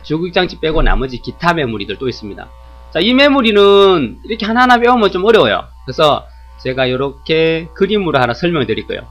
주기장치 빼고 나머지 기타 메모리들 또 있습니다. 자, 이 메모리는 이렇게 하나하나 배우면 좀 어려워요. 그래서 제가 이렇게 그림으로 하나 설명을 드릴 거예요.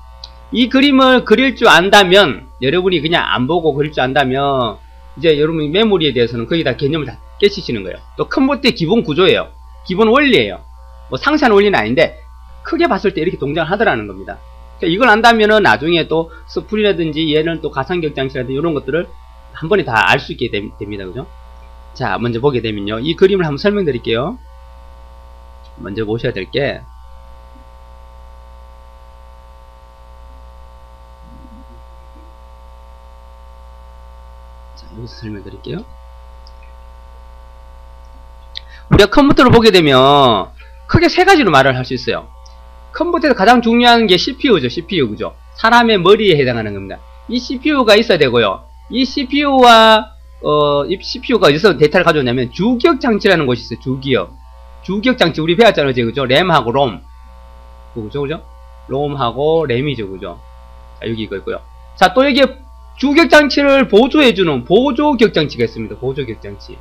이 그림을 그릴 줄 안다면, 여러분이 그냥 안 보고 그릴 줄 안다면 이제 여러분이 메모리에 대해서는 거의 다 개념을 다 깨치시는 거예요. 또 컴퓨터의 기본 구조예요. 기본 원리예요. 뭐 상세한 원리는 아닌데 크게 봤을 때 이렇게 동작을 하더라는 겁니다. 그러니까 이걸 안다면은 나중에 또 스프리라든지 얘는 또 가상격장치라든지 이런 것들을 한 번에 다 알 수 있게 됩니다. 그죠? 자, 먼저 보게 되면요. 이 그림을 한번 설명드릴게요. 먼저 보셔야 될 게, 자, 여기서 설명드릴게요. 우리가 컴퓨터를 보게 되면 크게 세 가지로 말을 할 수 있어요. 컴퓨터에서 가장 중요한 게 CPU죠. CPU, 그죠? 사람의 머리에 해당하는 겁니다. 이 CPU가 있어야 되고요. 이 CPU가 어디서 데이터를 가져오냐면 주기억장치라는 곳이 있어요. 주기억장치 우리 배웠잖아요. 그죠? 램하고 롬. 그죠? 롬하고 램이죠. 그죠? 자, 여기 이거 있고요. 자, 또 여기에 주기억장치를 보조해주는 보조기억장치가 있습니다. 보조기억장치.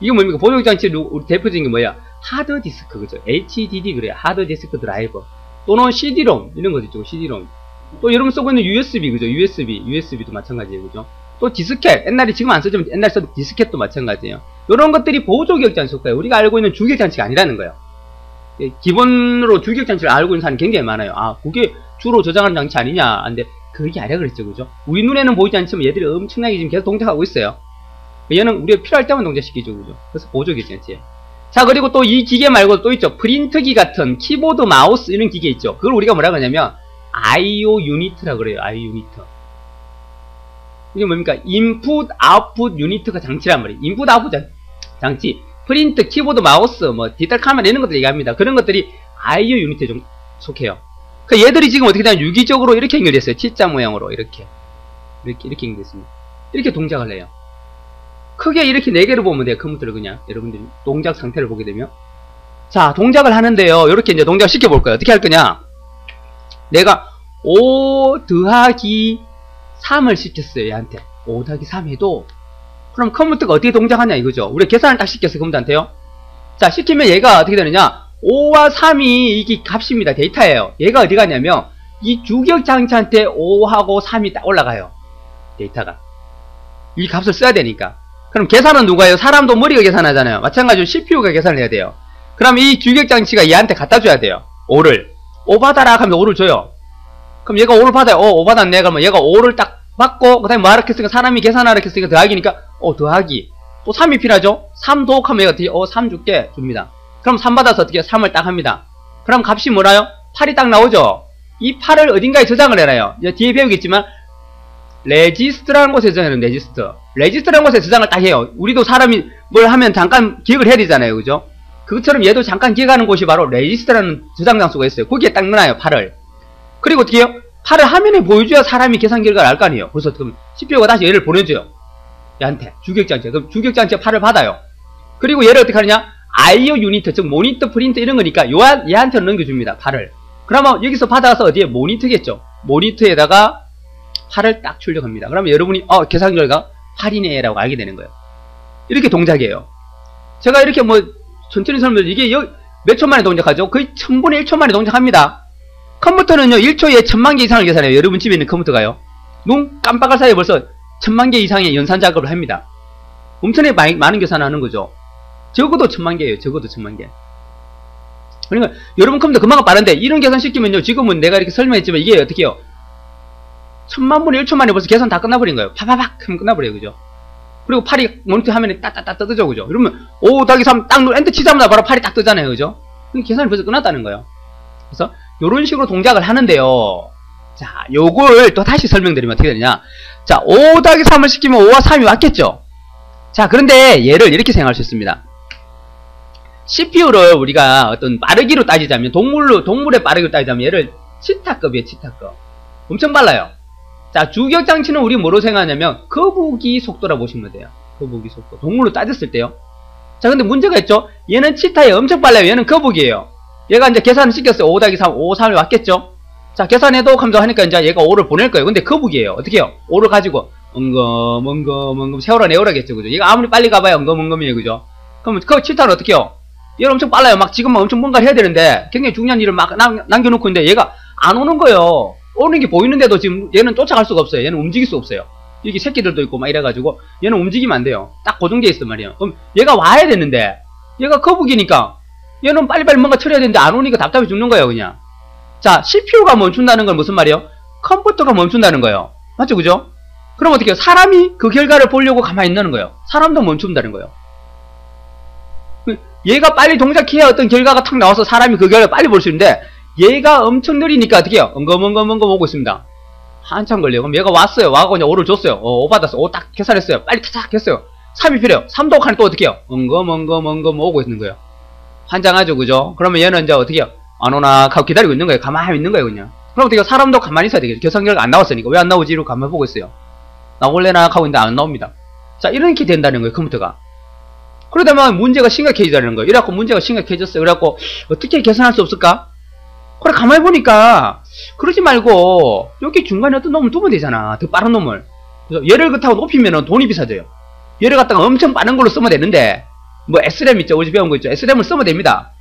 이거 뭡니까? 보조기억장치 우리 대표적인 게 뭐야? 하드디스크, 그죠? HDD 그래요. 하드디스크 드라이버. 또는 CD롬, 이런 거 있죠. CD롬. 또 여러분 쓰고 있는 USB, 그죠? USB도 마찬가지예요. 그죠? 또 디스켓, 옛날에 지금 안 쓰지만 옛날에 써도 디스켓도 마찬가지예요. 이런 것들이 보조기억장치 속해요. 우리가 알고 있는 주기억장치가 아니라는 거예요. 기본으로 주기억장치를 알고 있는 사람이 굉장히 많아요. 아, 그게 주로 저장하는 장치 아니냐? 근데 그게 아니라 그랬죠. 그죠? 우리 눈에는 보이지 않지만 얘들이 엄청나게 지금 계속 동작하고 있어요. 얘는 우리가 필요할 때만 동작시키죠. 그죠? 그래서 보조기억장치예요. 자, 그리고 또 이 기계 말고 또 있죠. 프린트기 같은 키보드, 마우스 이런 기계 있죠. 그걸 우리가 뭐라고 하냐면 IO 유니트라고 그래요. IO 유니트. 이게 뭡니까? 인풋, 아웃풋 유니트가 장치란 말이에요. 인풋, 아웃풋 장치. 프린트, 키보드, 마우스, 뭐 디지털 카메라 이런 것들 얘기합니다. 그런 것들이 IO 유니트에 좀 속해요. 그 얘들이 지금 어떻게 되냐면 유기적으로 이렇게 연결됐어요. T자 모양으로 이렇게 연결됐습니다. 이렇게 동작을 해요. 크게 이렇게 4개를 보면 돼요. 컴퓨터를 그냥 여러분들이 동작 상태를 보게 되면, 자, 동작을 하는데요. 이렇게 이제 동작을 시켜볼 거예요. 어떻게 할 거냐? 내가 5 더하기 3을 시켰어요. 얘한테 5 더하기 3 해도 그럼 컴퓨터가 어떻게 동작하냐 이거죠. 우리가 계산을 딱 시켰어요. 컴퓨터한테요. 자, 시키면 얘가 어떻게 되느냐, 5와 3이 이게 값입니다. 데이터예요. 얘가 어디 가냐면 이 주기억장치한테 5하고 3이 딱 올라가요. 데이터가 이 값을 써야 되니까. 그럼 계산은 누가 해요? 사람도 머리가 계산하잖아요. 마찬가지로 CPU가 계산을 해야 돼요. 그럼 이 주기억장치가 얘한테 갖다 줘야 돼요. 5를 5 받아라 하면 5를 줘요. 그럼 얘가 5를 받아요. 5 받았네. 그러면 얘가 5를 딱 받고, 그 다음에 뭐 하라 했으니까, 사람이 계산하라 했으니까 더하기니까 더하기. 또 3이 필요하죠. 3 더하면 얘가 어떻게 3 줄게 줍니다. 그럼 3 받아서 어떻게 3을 딱 합니다. 그럼 값이 뭐라요? 8이 딱 나오죠. 이 8을 어딘가에 저장을 해놔요. 이제 뒤에 배우겠지만 레지스트라는 곳에 저장해요. 레지스트라는 곳에 저장을 딱 해요. 우리도 사람이 뭘 하면 잠깐 기억을 해야 되잖아요. 그죠? 그것처럼 얘도 잠깐 기억하는 곳이 바로 레지스트라는 저장 장소가 있어요. 거기에 딱 넣어놔요. 8을. 그리고 어떻게 해요? 8을 화면에 보여줘야 사람이 계산 결과를 알 거 아니에요. 그래서 그럼 CPU가 다시 얘를 보내줘요. 얘한테 주기억장치. 그럼 주기억장치가 8을 받아요. 그리고 얘를 어떻게 하느냐? IO 유니트, 즉 모니터, 프린터 이런 거니까 얘한테 넘겨줍니다. 8을. 그러면 여기서 받아서 어디에 모니터겠죠. 모니터에다가 8을 딱 출력합니다. 그러면 여러분이 계산 결과 8이네 라고 알게 되는 거예요. 이렇게 동작이에요. 제가 이렇게 뭐 천천히 설명드리면 이게 몇 초 만에 동작하죠? 거의 1000분의 1초 만에 동작합니다. 컴퓨터는요 1초에 1000만 개 이상을 계산해요. 여러분 집에 있는 컴퓨터가요. 눈 깜빡할 사이에 벌써 1000만 개 이상의 연산 작업을 합니다. 엄청나게 많은 계산을 하는 거죠. 적어도 1000만 개예요. 적어도 1000만 개. 그러니까 여러분 컴퓨터 그만큼 빠른데 이런 계산 시키면요, 지금은 내가 이렇게 설명했지만 이게 어떻게 해요? 1000만분의 1초 만에 벌써 계산 다 끝나버린 거예요. 파파박 하면 끝나버려요. 그죠? 그리고 팔이 모니터 화면에 따따따 뜨죠. 그죠? 이러면 5 더하기 3 딱 엔터 치자마자 바로 팔이 딱 뜨잖아요. 그죠? 계산이 벌써 끝났다는 거예요. 그래서 요런 식으로 동작을 하는데요. 자, 요걸 또 다시 설명드리면 어떻게 되느냐. 자, 5 더하기 3을 시키면 5와 3이 왔겠죠? 자, 그런데 얘를 이렇게 생각할 수 있습니다. CPU를 우리가 어떤 빠르기로 따지자면, 동물의 빠르기로 따지자면 얘를 치타급이에요. 치타급. 엄청 빨라요. 자, 주기억장치는 우리 뭐로 생각하냐면 거북이 속도라 보시면 돼요. 거북이 속도. 동물로 따졌을 때요. 자, 근데 문제가 있죠. 얘는 치타에 엄청 빨라요. 얘는 거북이에요. 얘가 이제 계산을 시켰어요. 5 더하기 3, 5, 3이 왔겠죠? 자, 계산해도 하니까 이제 얘가 5를 보낼 거예요. 근데 거북이에요. 어떻게 해요? 5를 가지고, 엉금 세월아 내월아겠죠, 그죠? 얘가 아무리 빨리 가봐야 엉금이에요, 그죠? 그러면 그 치타는 어떻게 해요? 얘는 엄청 빨라요. 막 지금 엄청 뭔가를 해야 되는데 굉장히 중요한 일을 막 남겨놓고 있는데 얘가 안 오는 거예요. 오는 게 보이는데도 지금 얘는 쫓아갈 수가 없어요. 얘는 움직일 수 없어요. 여기 새끼들도 있고 막 이래가지고 얘는 움직이면 안 돼요. 딱 고정돼 있단 말이에요. 그럼 얘가 와야 되는데 얘가 거북이니까 얘는 빨리빨리 뭔가 처리해야 되는데 안 오니까 답답해 죽는 거예요, 그냥. 자, CPU가 멈춘다는 건 무슨 말이에요? 컴퓨터가 멈춘다는 거예요. 맞죠, 그죠? 그럼 어떻게 해요? 사람이 그 결과를 보려고 가만히 있는 거예요. 사람도 멈춘다는 거예요. 얘가 빨리 동작해야 어떤 결과가 탁 나와서 사람이 그 결과를 빨리 볼 수 있는데 얘가 엄청 느리니까 어떻게 해요? 엉금 오고 있습니다. 한참 걸려요. 그럼 얘가 왔어요. 와서 그냥 5를 줬어요. 5 받았어. 5 딱 계산했어요. 빨리 탁 했어요. 3이 필요해요. 3도 하니 또 어떻게 해요? 엉금 오고 있는 거예요. 환장하죠, 그죠? 그러면 얘는 이제 어떻게 해요? 안 오나 하고 기다리고 있는 거예요. 가만히 있는 거예요, 그냥. 그럼 어떻게 해요? 사람도 가만히 있어야 되겠죠. 계산 결과 안 나왔으니까. 왜 안 나오지? 이러고 가만히 보고 있어요. 나올래나 하고 있는데 안 나옵니다. 자, 이렇게 된다는 거예요, 컴퓨터가. 그러다 보면 문제가 심각해지다는 거예요. 이래갖고 문제가 심각해졌어요. 그래갖고 어떻게 개선할 수 없을까? 그래, 가만히 보니까 그러지 말고 여기 중간에 어떤 놈을 두면 되잖아. 더 빠른 놈을. 그래서 얘를 그렇다고 높이면 돈이 비싸져요. 얘를 갖다가 엄청 빠른 걸로 쓰면 되는데 뭐 SRAM 있죠. 어제 배운 거 있죠. SRAM을 쓰면 됩니다.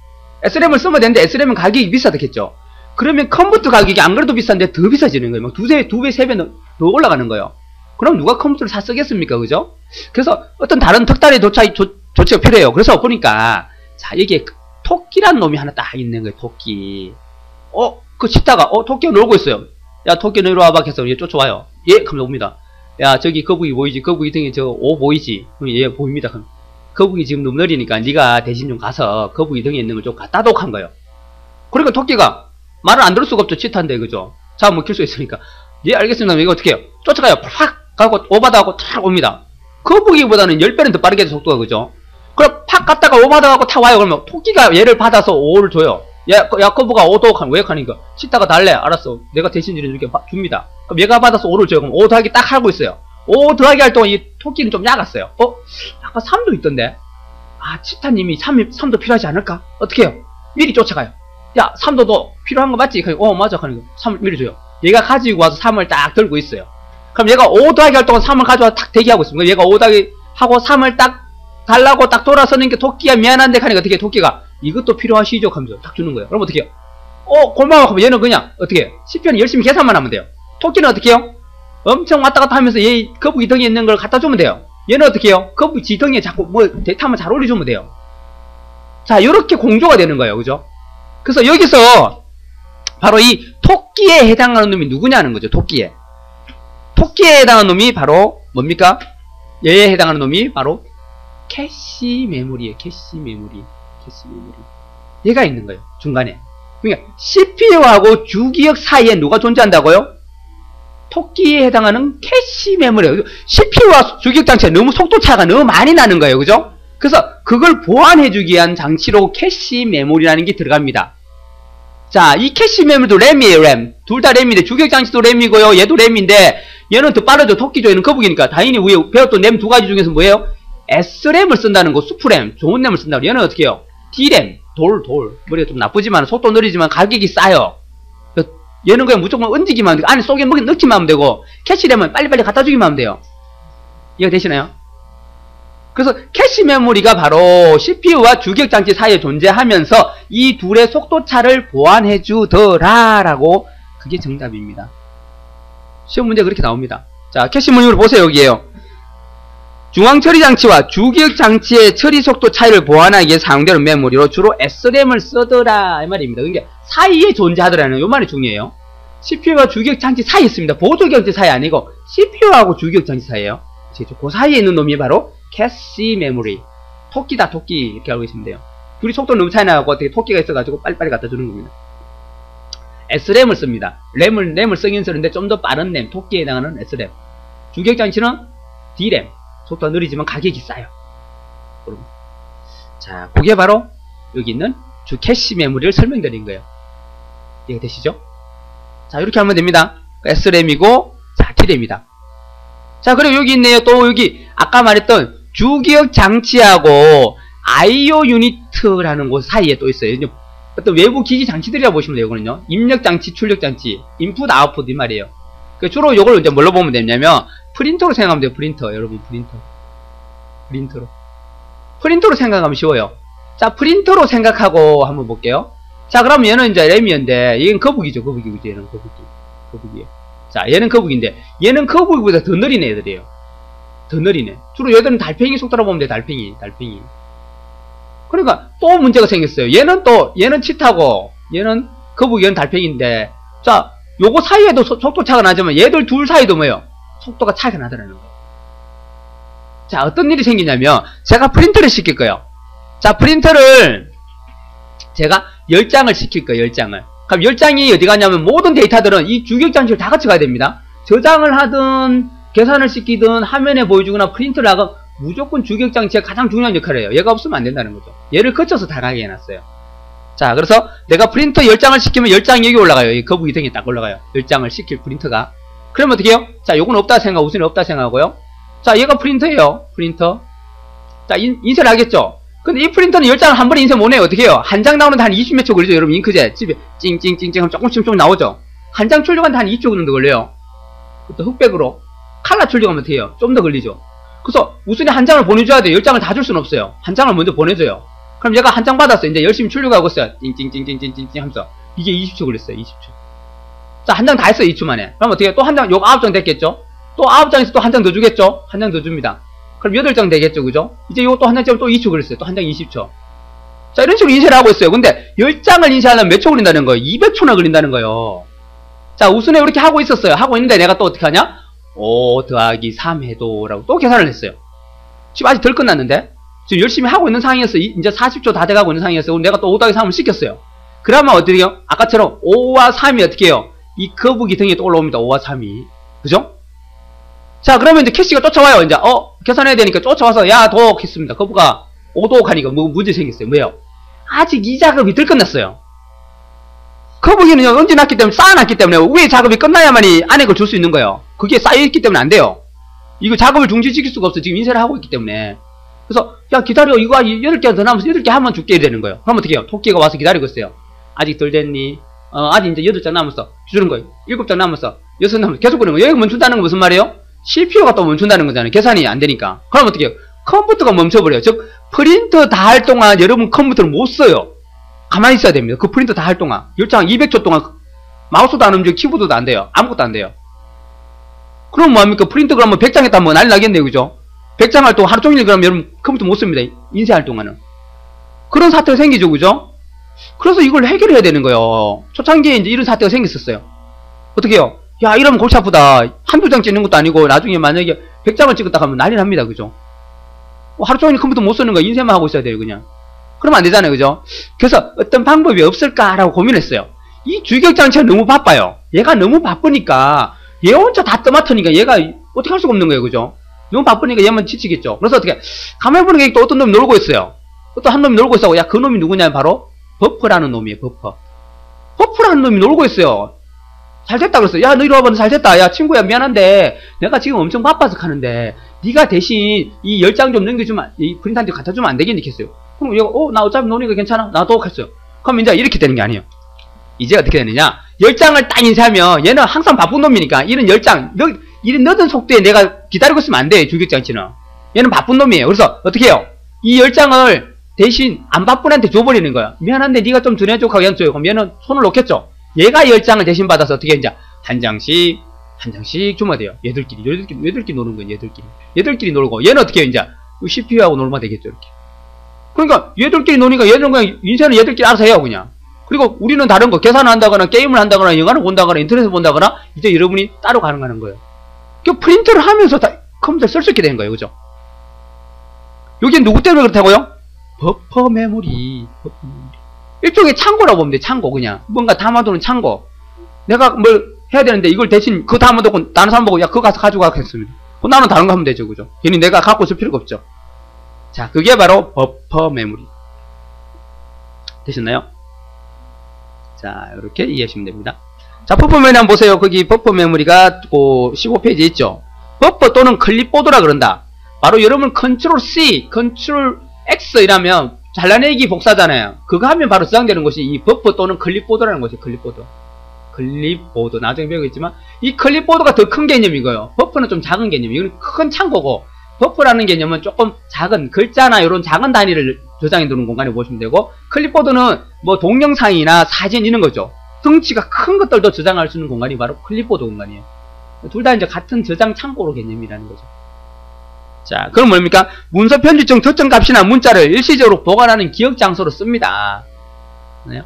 SRAM을 쓰면 되는데 SRAM은 가격이 비싸겠죠. 그러면 컴퓨터 가격이 안 그래도 비싼데 더 비싸지는 거예요. 막 두 배, 세 배 더 올라가는 거예요. 그럼 누가 컴퓨터를 사 쓰겠습니까? 그죠? 그래서 어떤 다른 턱달의 조치가 필요해요. 그래서 보니까 자, 여기에 토끼란 놈이 하나 딱 있는 거예요. 토끼. 그 치다가 토끼가 놀고 있어요. 야, 토끼 너 이리 와봐. 해서 얘 쫓아와요. 예, 그럼 옵니다. 야, 저기 거북이 보이지? 거북이 등에 저 오 보이지? 그럼 얘 보입니다. 그럼 거북이 지금 너무 느리니까 네가 대신 좀 가서 거북이 등에 있는 걸 좀 갖다 놓고 한 거예요. 그러니까 토끼가 말을 안 들을 수가 없죠. 치타인데, 그죠? 잡아먹힐 수 있으니까. 예, 알겠습니다. 이거 어떻게 해요? 쫓아가요. 팍! 가고 오바다하고 탁 옵니다. 거북이보다는 10배는 더 빠르게 속도가, 그죠? 그럼 팍 갔다가 오바다하고 탁 와요. 그러면 토끼가 얘를 받아서 5를 줘요. 야, 거북아 5도 왜 하니까 치다가 달래. 알았어. 내가 대신 이렇게 줍니다. 그럼 얘가 받아서 5를 줘요. 그럼 5 더하기 딱 하고 있어요. 5 더하기 할 동안 이 토끼는 좀 약았어요. 아까 3도 있던데. 아, 치타님이 3도 필요하지 않을까? 어떻게 해요? 미리 쫓아가요. 야, 3도 더 필요한 거 맞지? 맞아. 하니까 3을 미리 줘요. 얘가 가지고 와서 3을 딱 들고 있어요. 그럼 얘가 5 더하기 할 동안 3을 가져와 딱 대기하고 있습니다. 얘가 5 더하기 하고 3을 딱 달라고 딱 돌아서는 게 토끼가 미안한데 하니까 어떻게 토끼가 이것도 필요하시죠? 하면서 딱 주는 거예요. 그럼 어떻게 해요? 고마워. 하면 얘는 그냥 어떻게 해요? CPU는 열심히 계산만 하면 돼요. 토끼는 어떻게 해요? 엄청 왔다 갔다 하면서 얘 거북이 등에 있는 걸 갖다 주면 돼요. 얘는 어떻게 해요? 거북이 지 등에 자꾸 뭐 데이터 한번 잘 올려주면 돼요. 자, 요렇게 공조가 되는 거예요. 그죠? 그래서 여기서 바로 이 토끼에 해당하는 놈이 누구냐는 거죠. 토끼에 해당하는 놈이 바로 뭡니까? 얘에 해당하는 놈이 바로 캐시 메모리예요. 캐시 메모리. 얘가 있는 거예요. 중간에. 그러니까 CPU하고 주기억 사이에 누가 존재한다고요? 토끼에 해당하는 캐시 메모리예요. CPU와 주기억 장치가 너무 속도 차가 너무 많이 나는 거예요. 그죠? 그래서 그걸 보완해주기 위한 장치로 캐시 메모리라는 게 들어갑니다. 자, 이 캐시 메모리도 램이에요. 램. 둘 다 램인데 주기억 장치도 램이고요. 얘도 램인데 얘는 더 빠르죠. 토끼죠. 얘는 거북이니까. 당연히 위에 배웠던 램 두 가지 중에서 뭐예요? S램을 쓴다는 거, 수프램, 좋은 램을 쓴다고. 얘는 어떻게 해요? D램, 돌. 머리가 좀 나쁘지만, 속도 느리지만 가격이 싸요. 얘는 그냥 무조건 얹기만 하면 되고, 안에 속에 넣기만 하면 되고, 캐시램은 빨리빨리 갖다 주기만 하면 돼요. 이해가 되시나요? 그래서 캐시 메모리가 바로 CPU와 주기억장치 사이에 존재하면서 이 둘의 속도차를 보완해 주더라라고, 그게 정답입니다. 시험 문제 그렇게 나옵니다. 자, 캐시 메모리 보세요. 여기에요. 중앙처리장치와 주기억장치의 처리속도 차이를 보완하기 위해 사용되는 메모리로 주로 SRAM을 쓰더라 이 말입니다. 그러니까 사이에 존재하더라는 요 말이 중요해요. CPU와 주기억장치 사이에 있습니다. 보조기억장치 사이 아니고 CPU하고 주기억장치 사이에요. 그 사이에 있는 놈이 바로 캐시 메모리. 토끼다 토끼 이렇게 알고 계시면 돼요. 둘이 속도 너무 차이 나고 어떻게 토끼가 있어가지고 빨리빨리 갖다 주는 겁니다. SRAM을 씁니다. 램을 쓰긴 쓰는데 좀 더 빠른 램, 토끼에 해당하는 SRAM. 주기억장치는 D램. 속도가 느리지만 가격이 싸요. 그럼. 자, 그게 바로 여기 있는 주 캐시 메모리를 설명드린 거예요. 이해가 되시죠? 자, 이렇게 하면 됩니다. SRAM이고, 자, D램이다. 자, 그리고 여기 있네요. 또 여기 아까 말했던 주기억 장치하고 IO 유니트라는 곳 사이에 또 있어요. 어떤 외부 기기 장치들이라고 보시면 돼요. 이거는요. 입력 장치, 출력 장치, 인풋, 아웃풋 이 말이에요. 주로 요걸 이제 뭘로 보면 되냐면, 프린터로 생각하면 돼요. 프린터. 여러분, 프린터로. 프린터로 생각하면 쉬워요. 자, 프린터로 생각하고 한번 볼게요. 자, 그럼 얘는 이제 램이었는데, 얘는 거북이죠. 거북이죠. 얘는 거북이에요. 자, 얘는 거북인데, 얘는 거북이보다 더 느린 애들이에요. 더 느리네. 주로 얘들은 달팽이 속도로 보면 돼. 달팽이. 그러니까 또 문제가 생겼어요. 얘는 치타고, 얘는 거북이, 얘는 달팽이인데, 자, 요거 사이에도 속도 차가 나지만 얘들 둘 사이도 뭐예요? 속도가 차이가 나더라는 거예요. 자, 어떤 일이 생기냐면, 제가 프린터를 시킬 거예요. 자, 프린터를 제가 10장을 시킬 거예요. 10장을. 그럼 10장이 어디 가냐면, 모든 데이터들은 이 주격장치를 다 같이 가야 됩니다. 저장을 하든 계산을 시키든 화면에 보여주거나 프린트를 하건 무조건 주격장치가 가장 중요한 역할을 해요. 얘가 없으면 안 된다는 거죠. 얘를 거쳐서 다 가게 해놨어요. 자, 그래서 내가 프린터 10장을 시키면 10장이 여기 올라가요. 이 거북이 등에 딱 올라가요. 10장을 시킬 프린터가. 그러면 어떻게 해요? 자, 요건 없다 생각하고, 우선이 없다 생각하고요. 자, 얘가 프린터예요. 프린터. 자, 인쇄를 하겠죠? 근데 이 프린터는 10장을 한 번에 인쇄 못해요. 어떻게 해요? 한 장 나오는데 한 20몇 초 걸리죠. 여러분, 잉크젯. 집에 찡찡찡찡 하면 조금씩 나오죠? 한 장 출력하는데 한 2초 정도 걸려요. 또 흑백으로. 칼라 출력하면 어떻게 해요? 좀 더 걸리죠? 그래서 우선이 한 장을 보내줘야 돼요. 10장을 다 줄 수는 없어요. 한 장을 먼저 보내줘요. 그럼 얘가 한 장 받았어요. 이제 열심히 출력하고 있어요. 찡찡찡찡찡찡 하면서. 이게 20초 걸렸어요. 20초. 자, 한 장 다 했어요. 2초 만에. 그럼 어떻게 해요? 또 한 장, 요거 9장 됐겠죠? 또 9장에서 또 한 장 더 주겠죠? 한 장 더 줍니다. 그럼 8장 되겠죠? 그죠? 이제 요거 또 한 장 째면 또 2초 걸렸어요. 또 한 장 20초. 자, 이런 식으로 인쇄를 하고 있어요. 근데 10장을 인쇄하려면 몇 초 걸린다는 거예요? 200초나 걸린다는 거예요. 자, 우선에 이렇게 하고 있었어요. 하고 있는데 내가 또 어떻게 하냐? 5 더하기 3 해도 라고 또 계산을 했어요. 지금 아직 덜 끝났는데? 지금 열심히 하고 있는 상황이었어요. 이제 40초 다 돼가고 있는 상황이었어요. 그럼 내가 또 5 더하기 3을 시켰어요. 그러면 어떻게 해요? 아까처럼 5와 3이 어떻게 해요? 이 거북이 등에 또 올라옵니다. 5와 3이. 그죠? 자, 그러면 이제 캐시가 쫓아와요. 이제, 계산해야 되니까 쫓아와서, 야, 도옥 했습니다. 거북아, 5도옥 하니까 뭐 문제 생겼어요. 왜요? 아직 이 작업이 덜 끝났어요. 거북이는 얹어놨기 때문에, 쌓아놨기 때문에, 위에 작업이 끝나야만이 안에 걸 줄 수 있는 거예요. 그게 쌓여있기 때문에 안 돼요. 이거 작업을 중지시킬 수가 없어. 지금 인쇄를 하고 있기 때문에. 그래서, 야, 기다려. 이거 8개 더 남아서 8개 하면 줄게. 되는 거예요. 그럼 어떻게 해요? 토끼가 와서 기다리고 있어요. 아직 덜 됐니? 아직 이제 8장 남았어. 주는 거예요. 7장 남았어. 6 남았어. 계속 그러는 거예요. 여기 멈춘다는 건 무슨 말이에요? CPU가 또 멈춘다는 거잖아요. 계산이 안 되니까. 그럼 어떻게 해요? 컴퓨터가 멈춰버려요. 즉, 프린터 다 할 동안 여러분 컴퓨터를 못 써요. 가만히 있어야 됩니다. 그 프린터 다 할 동안. 10장 200초 동안 마우스도 안 움직이고 키보드도 안 돼요. 아무것도 안 돼요. 그럼 뭐합니까? 프린터 그러면 100장 했다 뭐 난리 나겠네요. 그죠? 100장 할 동안 하루 종일 그러면 여러분 컴퓨터 못 씁니다. 인쇄할 동안은. 그런 사태가 생기죠. 그죠? 그래서 이걸 해결해야 되는 거예요. 초창기에 이제 이런 사태가 생겼었어요. 어떻게 해요? 야, 이러면 골치 아프다. 한두 장 찍는 것도 아니고 나중에 만약에 100장을 찍었다 하면 난리 납니다. 그죠? 하루 종일 컴퓨터 못 쓰는 거 인쇄만 하고 있어야 돼요. 그냥. 그러면 안 되잖아요. 그죠? 그래서 어떤 방법이 없을까라고 고민했어요. 이 주격장치가 너무 바빠요. 얘가 너무 바쁘니까 얘 혼자 다 떠맡으니까 얘가 어떻게 할 수가 없는 거예요. 그죠? 너무 바쁘니까 얘만 지치겠죠. 그래서 어떻게 가만히 보는 게 또 어떤 놈이 놀고 있어요. 또 한 놈이 놀고 있어. 야, 그 놈이 누구냐면 바로 버퍼라는 놈이에요. 버퍼라는 놈이 놀고 있어요. 잘 됐다 그랬어요. 야, 너 이리 와봐. 너 잘 됐다. 야, 친구야, 미안한데 내가 지금 엄청 바빠서 가는데 네가 대신 이 10장 좀 넘겨주면, 이 프린터한테 갖다 주면 안 되겠니? 했어요. 그럼 얘가 나 어차피 노니까 괜찮아. 나도 했어요. 그럼 이제 이렇게 되는 게 아니에요. 이제 어떻게 되느냐? 10장을 딱 인쇄하면 얘는 항상 바쁜 놈이니까 이런 10장 이런 늦은 속도에 내가 기다리고 있으면 안 돼. 주격장치는. 얘는 바쁜 놈이에요. 그래서 어떻게 해요? 이 10장을 대신 안 바쁜 애한테 줘버리는 거야. 미안한데 네가 좀 전해줘. 하고 줘요. 그럼 얘는 손을 놓겠죠. 얘가 10장을 대신 받아서 어떻게 이제 한 장씩 주면 돼요. 얘들끼리 노는 거예요. 얘들끼리 놀고 얘는 어떻게 해요? 이제 CPU하고 놀면 되겠죠. 이렇게. 그러니까 얘들끼리 노니까 얘는 그냥 인쇄는 얘들끼리 알아서 해요. 그냥. 그리고 우리는 다른 거 계산을 한다거나 게임을 한다거나 영화를 본다거나 인터넷을 본다거나 이제 여러분이 따로 가는 거예요. 그 프린터를 하면서 다 컴퓨터를 쓸 수 있게 되는 거예요. 그죠? 여기 누구 때문에 그렇다고요? 버퍼 메모리. 일종의 창고라고 보면 돼. 창고. 그냥 뭔가 담아두는 창고. 내가 뭘 해야 되는데 이걸 대신 그거 담아두고 다른 사람 보고 야 그거 가서 가져가 했습니다. 나는 다른 거 하면 되죠. 그죠? 괜히 내가 갖고 있을 필요가 없죠. 자, 그게 바로 버퍼 메모리. 되셨나요? 자, 이렇게 이해하시면 됩니다. 자, 버퍼 메모리 한번 보세요. 거기 버퍼 메모리가 15페이지에 있죠. 버퍼 또는 클립보드라 그런다. 바로 여러분 컨트롤 C, 컨트롤 X 이라면 잘라내기 복사잖아요. 그거 하면 바로 저장되는 것이 이 버퍼 또는 클립보드라는 것이 클립보드. 클립보드. 나중에 배우겠지만, 이 클립보드가 더 큰 개념이고요. 버퍼는 좀 작은 개념. 이건 큰 창고고, 버퍼라는 개념은 조금 작은, 글자나 이런 작은 단위를 저장해 두는 공간에 보시면 되고, 클립보드는 뭐 동영상이나 사진 이런 거죠. 덩치가 큰 것들도 저장할 수 있는 공간이 바로 클립보드 공간이에요. 둘 다 이제 같은 저장 창고로 개념이라는 거죠. 자, 그럼 뭡니까? 문서 편집중 특정 값이나 문자를 일시적으로 보관하는 기억 장소로 씁니다. 네?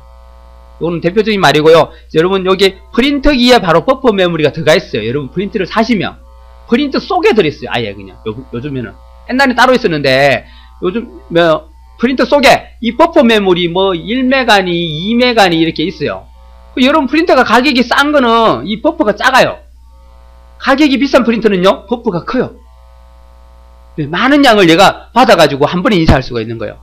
이거는 대표적인 말이고요. 여러분 여기 프린터기에 바로 버퍼 메모리가 들어가 있어요. 여러분 프린트를 사시면 프린터 속에 들어있어요. 아예 그냥 요즘에는 옛날에 따로 있었는데 요즘 프린터 속에 이 버퍼 메모리 뭐 1메가니 2메가니 이렇게 있어요. 여러분 프린터가 가격이 싼 거는 이 버퍼가 작아요. 가격이 비싼 프린터는요 버퍼가 커요. 많은 양을 얘가 받아가지고 한 번에 인쇄할 수가 있는 거예요.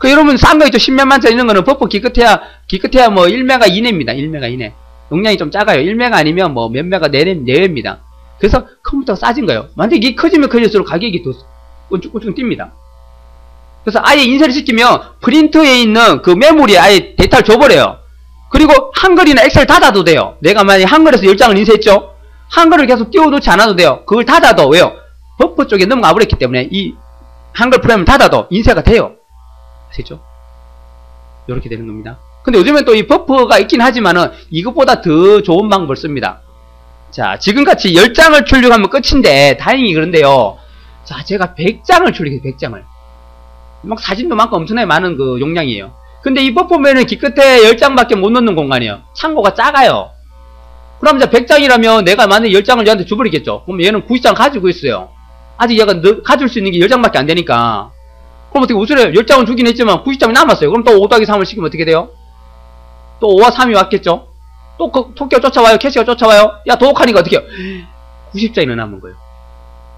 여러분 싼 거 있죠. 10몇만짜리 있는 거는 버퍼 기껏해야 뭐 1메가 이내입니다. 1메가 이내. 용량이 좀 작아요. 1메가 아니면 뭐 몇 메가 내외입니다. 그래서 컴퓨터가 싸진 거예요. 만약에 이게 커지면 커질수록 가격이 더 꾼쭉꾼쭉 뜁니다. 그래서 아예 인쇄를 시키면 프린터에 있는 그 메모리에 아예 데이터를 줘버려요. 그리고 한글이나 엑셀 닫아도 돼요. 내가 만약에 한글에서 10장을 인쇄했죠. 한글을 계속 띄워놓지 않아도 돼요. 그걸 닫아도 왜요? 버퍼 쪽에 넘어가 버렸기 때문에 이 한글 프레임을 닫아도 인쇄가 돼요. 아시죠? 이렇게 되는 겁니다. 근데 요즘엔 또 이 버퍼가 있긴 하지만은 이것보다 더 좋은 방법을 씁니다. 자, 지금같이 10장을 출력하면 끝인데 다행히 그런데요. 자, 제가 100장을 출력해요. 100장을. 막 사진도 많고 엄청나게 많은 그 용량이에요. 근데 이 버퍼면은 기껏해 10장밖에 못 넣는 공간이에요. 창고가 작아요. 그럼 이제 100장이라면 내가 만약에 10장을 얘한테 줘버리겠죠. 그럼 얘는 90장 가지고 있어요. 아직 얘가 가질 수 있는 게 10장밖에 안 되니까. 그럼 어떻게 우선에 10장은 주긴 했지만 90장이 남았어요. 그럼 또 5 더하기 3을 시키면 어떻게 돼요? 또 5와 3이 왔겠죠? 또 토끼가 쫓아와요? 캐시가 쫓아와요? 야, 도곡하니까 어떻게 해요? 90장이 남은 거예요.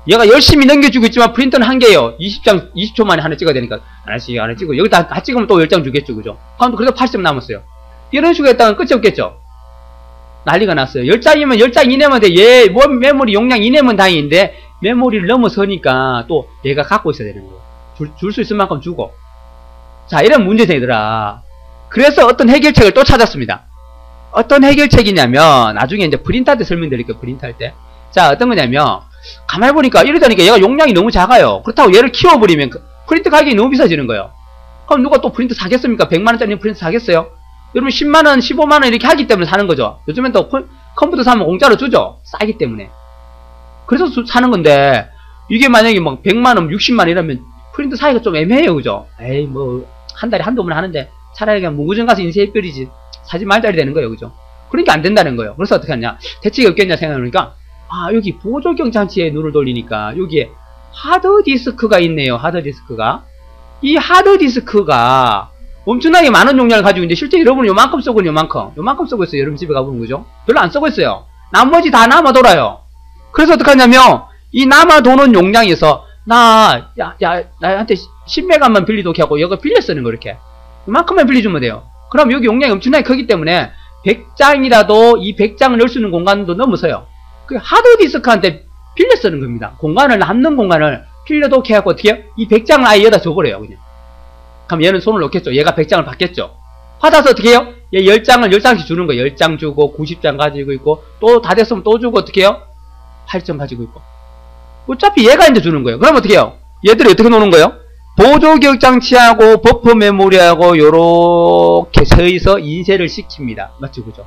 얘가 열심히 넘겨주고 있지만 프린터는 한 개예요. 20장, 20초 만에 하나 찍어야 되니까. 하나씩 찍고. 여기 다 찍으면 또 10장 주겠죠. 그죠? 그럼 그래도 80장 남았어요. 이런 식으로 했다면 끝이 없겠죠? 난리가 났어요. 10장이면 10장 이내면 돼. 얘, 메모리 용량 이내면 다행인데, 메모리를 넘어서니까 또 얘가 갖고 있어야 되는 거예요. 줄 수 있을 만큼 주고. 자, 이런 문제들이더라. 그래서 어떤 해결책을 또 찾았습니다. 어떤 해결책이냐면, 나중에 이제 프린트할 때 설명드릴게요. 프린트할 때. 자, 어떤 거냐면, 가만히 보니까 이러다니까 얘가 용량이 너무 작아요. 그렇다고 얘를 키워버리면 프린트 가격이 너무 비싸지는 거예요. 그럼 누가 또 프린트 사겠습니까? 100만원짜리 프린트 사겠어요? 여러분 10만원, 15만원 이렇게 하기 때문에 사는 거죠. 요즘엔 또 컴퓨터 사면 공짜로 주죠. 싸기 때문에. 그래서 사는 건데, 이게 만약에 막 100만원, 60만원 이라면 프린트 사기가 좀 애매해요. 그죠? 에이, 뭐, 한 달에 한두 번 하는데, 차라리 그냥 무구정 가서 인쇄해버리지. 사지 말자리 되는 거예요. 그죠? 그러니까 안 된다는 거예요. 그래서 어떻게 하냐. 대책이 없겠냐 생각해보니까, 아, 여기 보조경 장치에 눈을 돌리니까, 여기에 하드디스크가 있네요. 하드디스크가. 이 하드디스크가 엄청나게 많은 용량을 가지고 있는데, 실제 여러분은 요만큼 쓰고 요만큼 쓰고 있어요. 여러분 집에 가보면, 그죠? 별로 안 쓰고 있어요. 나머지 다 남아 돌아요. 그래서 어떻게 하냐면, 이 남아 도는 용량에서, 나한테 10메가만 빌리도록 하고, 여기 빌려 쓰는 거, 이렇게. 이만큼만 빌려주면 돼요. 그럼 여기 용량이 엄청나게 크기 때문에, 100장이라도 이 100장을 넣을 수 있는 공간도 넘어서요. 그 하드디스크한테 빌려 쓰는 겁니다. 공간을, 남는 공간을 빌려도록 해갖고, 어떻게 해요? 이 100장을 아예 여기다 줘버려요, 그냥. 그럼 얘는 손을 놓겠죠. 얘가 100장을 받겠죠. 받아서 어떻게 해요? 얘 10장씩 주는 거예요. 10장 주고, 90장 가지고 있고, 또 다 됐으면 또 주고, 어떻게 해요? 8점 가지고 있고. 어차피 얘가 이제 주는 거예요. 그럼 어떻게 해요? 얘들이 어떻게 노는 거예요? 보조기억장치하고 버퍼 메모리하고 요렇게 서서 인쇄를 시킵니다. 맞죠? 그죠?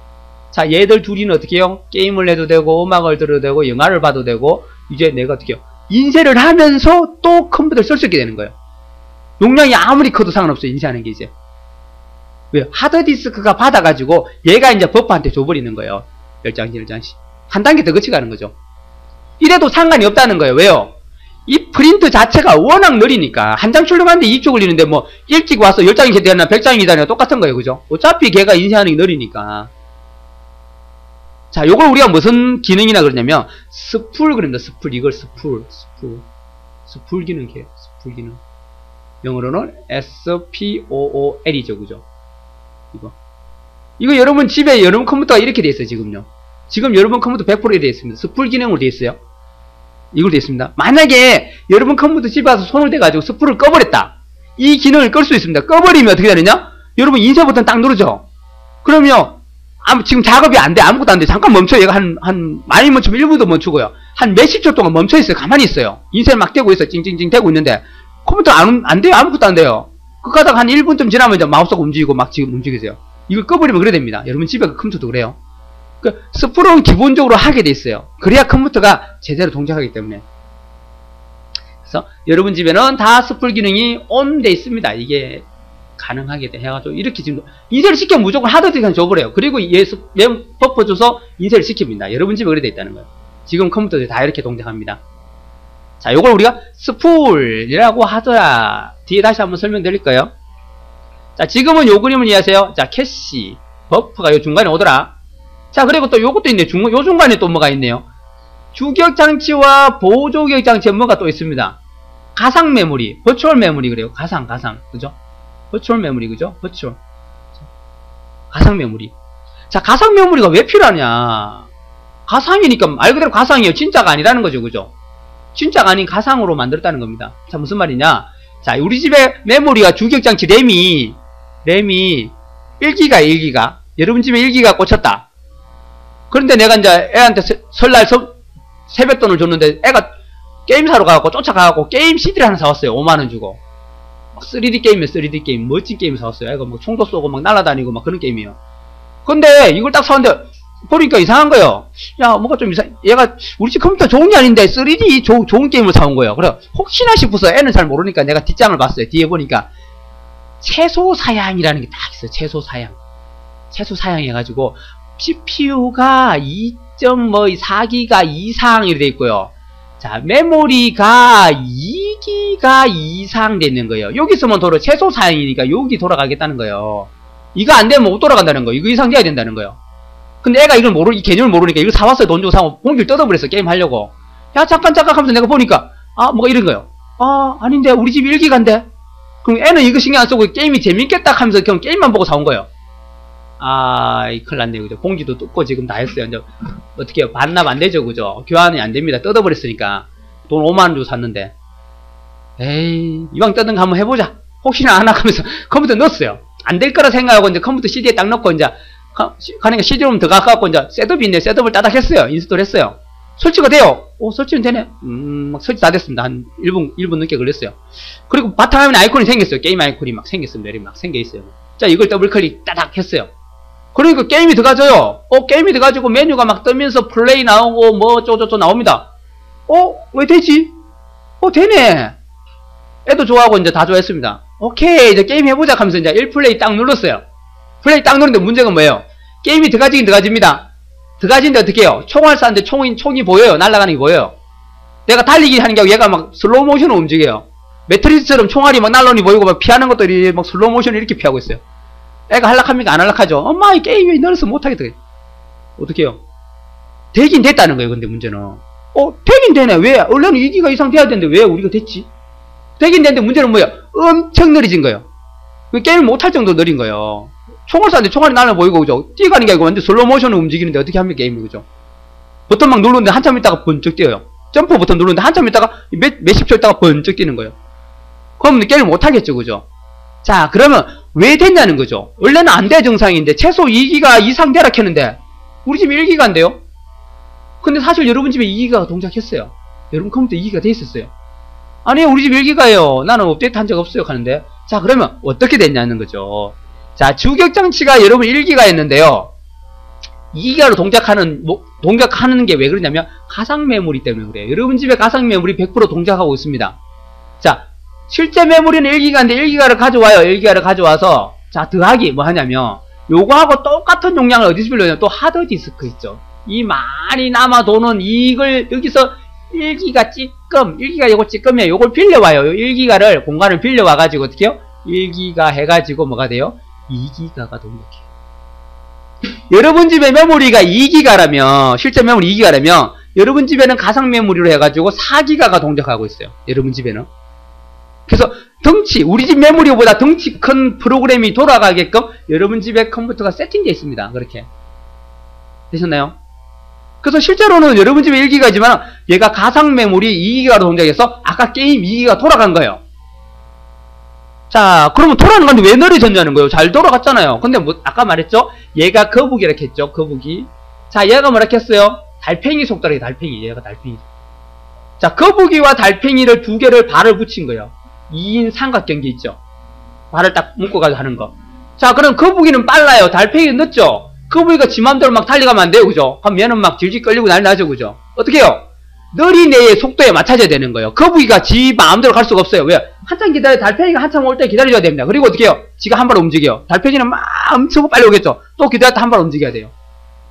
자, 얘들 둘이는 어떻게 해요? 게임을 해도 되고, 음악을 들어도 되고, 영화를 봐도 되고, 이제 내가 어떻게 해요? 인쇄를 하면서 또 컴퓨터를 쓸 수 있게 되는 거예요. 용량이 아무리 커도 상관없어요. 인쇄하는 게 이제. 왜요? 하드디스크가 받아가지고 얘가 이제 버퍼한테 줘버리는 거예요. 10장씩. 한 단계 더 거치가는 거죠. 이래도 상관이 없다는 거예요. 왜요? 이 프린트 자체가 워낙 느리니까 한 장 출력하는데 2초 걸리는데 뭐 일찍 와서 10장이 되나 100장이 되나 똑같은 거예요. 그죠? 어차피 걔가 인쇄하는 게 느리니까. 자, 요걸 우리가 무슨 기능이나 그러냐면 스풀 그럽니다. 스풀. 이걸 스풀 기능이에요. 스풀 기능. 영어로는 SPOOL이죠. 그죠? 이거 여러분 집에 여러분 컴퓨터가 이렇게 돼 있어요. 지금요. 지금 여러분 컴퓨터 100% 되어 있습니다. 스풀 기능으로 되어 있어요. 이걸 되어 있습니다. 만약에 여러분 컴퓨터 집에 와서 손을 대가지고 스풀을 꺼버렸다. 이 기능을 끌 수 있습니다. 꺼버리면 어떻게 되느냐? 여러분 인쇄 버튼 딱 누르죠? 그러면 지금 작업이 안 돼. 아무것도 안 돼. 잠깐 멈춰. 얘가 많이 멈추면 1분도 멈추고요. 한 몇십 초 동안 멈춰 있어요. 가만히 있어요. 인쇄 막 되고 있어요. 찡찡찡 되고 있는데, 컴퓨터 안 돼요. 아무것도 안 돼요. 그러다가 한 1분쯤 지나면 이제 마우스가 움직이고 막 지금 움직이세요. 이걸 꺼버리면 그래 됩니다. 여러분 집에 그 컴퓨터도 그래요. 그 스프롤은 기본적으로 하게 돼 있어요. 그래야 컴퓨터가 제대로 동작하기 때문에. 그래서 여러분 집에는 다 스프롤 기능이 온 돼 있습니다. 이게 가능하게 해가지고 이렇게 지금 인쇄를 시키면 무조건 하드디스크에 줘버려요. 그리고 버퍼 줘서 인쇄를 시킵니다. 여러분 집에 그래 돼 있다는 거예요. 지금 컴퓨터들이 다 이렇게 동작합니다. 자, 요걸 우리가 스풀이라고 하더라. 뒤에 다시 한번 설명드릴까요? 자, 지금은 요 그림을 이해하세요. 자, 캐시, 버퍼가 요 중간에 오더라. 자, 그리고 또 요것도 있네요. 요 중간에 또 뭐가 있네요. 주격장치와 보조격장치에 뭐가 또 있습니다. 가상 메모리, 버추얼 메모리 그래요. 가상, 그죠? 버추얼 메모리, 그죠? 버추얼. 가상 메모리. 자, 가상 메모리가 왜 필요하냐? 가상이니까 말 그대로 가상이에요. 진짜가 아니라는 거죠, 그죠? 진짜가 아닌 가상으로 만들었다는 겁니다. 자, 무슨 말이냐? 자, 우리 집에 메모리가 주격장치 램이 1기가 1기가. 여러분 집에 1기가 꽂혔다. 그런데 내가 이제 애한테 설날 세뱃돈을 줬는데 애가 게임 사러 가갖고 쫓아가갖고 게임 CD를 하나 사왔어요. 5만원 주고. 3D 게임이에요. 3D 게임. 멋진 게임 사왔어요. 애가 뭐 총도 쏘고 막 날아다니고 막 그런 게임이에요. 근데 이걸 딱 사왔는데 보니까 이상한 거예요. 야, 뭐가 좀 얘가 우리 집 컴퓨터 좋은 게 아닌데 3D 좋은 게임을 사온 거예요. 그래 혹시나 싶어서 애는 잘 모르니까 내가 뒷장을 봤어요. 뒤에 보니까 최소사양이라는 게 딱 있어요. 최소사양 해가지고 CPU가 2.4기가 이상 이렇게 돼 있고요. 자, 메모리가 2기가 이상 돼 있는 거예요. 여기 있으면 도로 최소사양이니까 여기 돌아가겠다는 거예요. 이거 안 되면 못 돌아간다는 거예요. 이거 이상 돼야 된다는 거예요. 근데 애가 이걸 이 개념을 모르니까 이걸 사왔어요. 돈 주고 사고 봉지를 뜯어버렸어. 게임 하려고. 야, 잠깐 하면서 내가 보니까 뭐가 이런 거예요. 아닌데 우리 집 1기가인데. 그럼 애는 이거 신경 안 쓰고 게임이 재밌겠다 하면서 그냥 게임만 보고 사온 거예요. 큰일 났네요. 그죠? 봉지도 뜯고 지금 다 했어요. 이제 어떻게 해요? 반납 안 되죠. 그죠? 교환이 안 됩니다. 뜯어버렸으니까. 돈 5만원 주고 샀는데. 에이, 이왕 뜯은 거 한번 해보자. 혹시나 안 하면서 컴퓨터 넣었어요. 안 될 거라 생각하고 이제 컴퓨터 CD에 딱 넣고 이제 가니까 CD롬 더 가까웠고 이제 셋업이 있네. 셋업을 따닥 했어요. 인스톨 했어요. 설치가 돼요. 설치는 되네. 막 설치 다 됐습니다. 한 1분 넘게 걸렸어요. 그리고 바탕화면 아이콘이 생겼어요. 게임 아이콘이 막 생겼습니다. 이렇게 막 생겨있어요. 자, 이걸 더블 클릭 따닥 했어요. 그러니까 게임이 들어가져요. 게임이 들어가지고 메뉴가 막 뜨면서 플레이 나오고 뭐 어쩌고저쩌고 나옵니다. 왜 되지? 되네. 애도 좋아하고 이제 다 좋아했습니다. 오케이, 이제 게임 해보자 하면서 이제 1플레이 딱 눌렀어요. 플레이 딱 누르는데 문제가 뭐예요? 게임이 들어가지긴 들어가집니다. 들어가지는데 어떻게 해요? 총알 쐈는데 총이 보여요. 날아가는 게 보여요. 내가 달리기 하는 게 아니고 얘가 막 슬로우 모션으로 움직여요. 매트리스처럼 총알이 막 날라오니 보이고 막 피하는 것들이 막 슬로우 모션을 이렇게 피하고 있어요. 애가 할락합니까? 안 할락하죠? 엄마, 이 게임이 늘어서 못하겠다. 어떻게 해요? 되긴 됐다는 거예요. 근데 문제는 되긴 되네. 왜? 원래는 2기가 이상 돼야 되는데 왜 우리가 됐지? 되긴 되는데 문제는 뭐예요? 엄청 느려진 거예요. 게임을 못할 정도로 느린 거예요. 총을 쐈는데 총알이 날아 보이고, 그죠? 뛰어가는 게 아니고 완전 슬로우 모션으로 움직이는데 어떻게 합니까, 게임이, 그죠? 버튼 막 누르는데 한참 있다가 번쩍 뛰어요. 점프 버튼 누르는데 한참 있다가 몇십 초 있다가 번쩍 뛰는 거예요. 그럼 게임을 못하겠죠, 그죠? 자, 그러면 왜 됐냐는 거죠. 원래는 안 돼 정상인데 최소 2기가 이상 되라 켰는데 우리 집이 1기가인데요? 근데 사실 여러분 집에 2기가가 동작했어요. 여러분 컴퓨터 2기가 돼 있었어요. 아니요, 우리 집 1기가예요. 나는 업데이트 한 적 없어요. 하는데, 자, 그러면 어떻게 됐냐는 거죠. 자, 주격장치가 여러분 1기가였는데요. 2기가로 동작하는 게 왜 그러냐면 가상 메모리 때문에 그래요. 여러분 집에 가상 메모리 100% 동작하고 있습니다. 자, 실제 메모리는 1기가인데 1기가를 가져와요. 1기가를 가져와서 자, 더하기 뭐 하냐면 요거하고 똑같은 용량을 어디서 빌려냐면 또 하드디스크 있죠. 이 많이 남아 도는 이걸 여기서 1기가 찌끔, 1기가 요거 찌끔이에요. 요걸 빌려와요. 요 1기가를 공간을 빌려와가지고 어떻게 해요? 1기가 해가지고 뭐가 돼요? 2기가가 동작해요. 여러분 집에 메모리가 2기가라면, 실제 메모리 2기가라면, 여러분 집에는 가상 메모리로 해가지고 4기가가 동작하고 있어요. 여러분 집에는. 그래서 우리 집 메모리보다 덩치 큰 프로그램이 돌아가게끔 여러분 집에 컴퓨터가 세팅되어 있습니다. 그렇게. 되셨나요? 그래서 실제로는 여러분 집에 1기가지만 얘가 가상 메모리 2기가로 동작해서 아까 게임 2기가 돌아간 거예요. 자, 그러면 돌아가는 건데 왜 느려졌냐는 거예요. 잘 돌아갔잖아요. 근데 뭐 아까 말했죠? 얘가 거북이라고 했죠. 거북이. 자, 얘가 뭐라 했어요? 달팽이 속도래. 달팽이. 얘가 달팽이. 자, 거북이와 달팽이를 두 개를 발을 붙인 거예요. 2인 삼각경기 있죠. 발을 딱 묶어가지고 하는 거. 자, 그럼 거북이는 빨라요. 달팽이는 늦죠. 거북이가 지 맘대로 막 달려가면 안 돼요. 그죠? 그럼 얘는 막 질질 끌리고 난리 나죠. 그죠? 어떻게 해요? 느린 애의 속도에 맞춰져야 되는 거예요. 거북이가 지 마음대로 갈 수가 없어요. 왜? 한참 기다려, 달팽이가 한참 올 때 기다려줘야 됩니다. 그리고 어떻게 해요? 지가 한 발 움직여요. 달팽이는 막 엄청 빨리 오겠죠. 또 기다렸다 한 발 움직여야 돼요.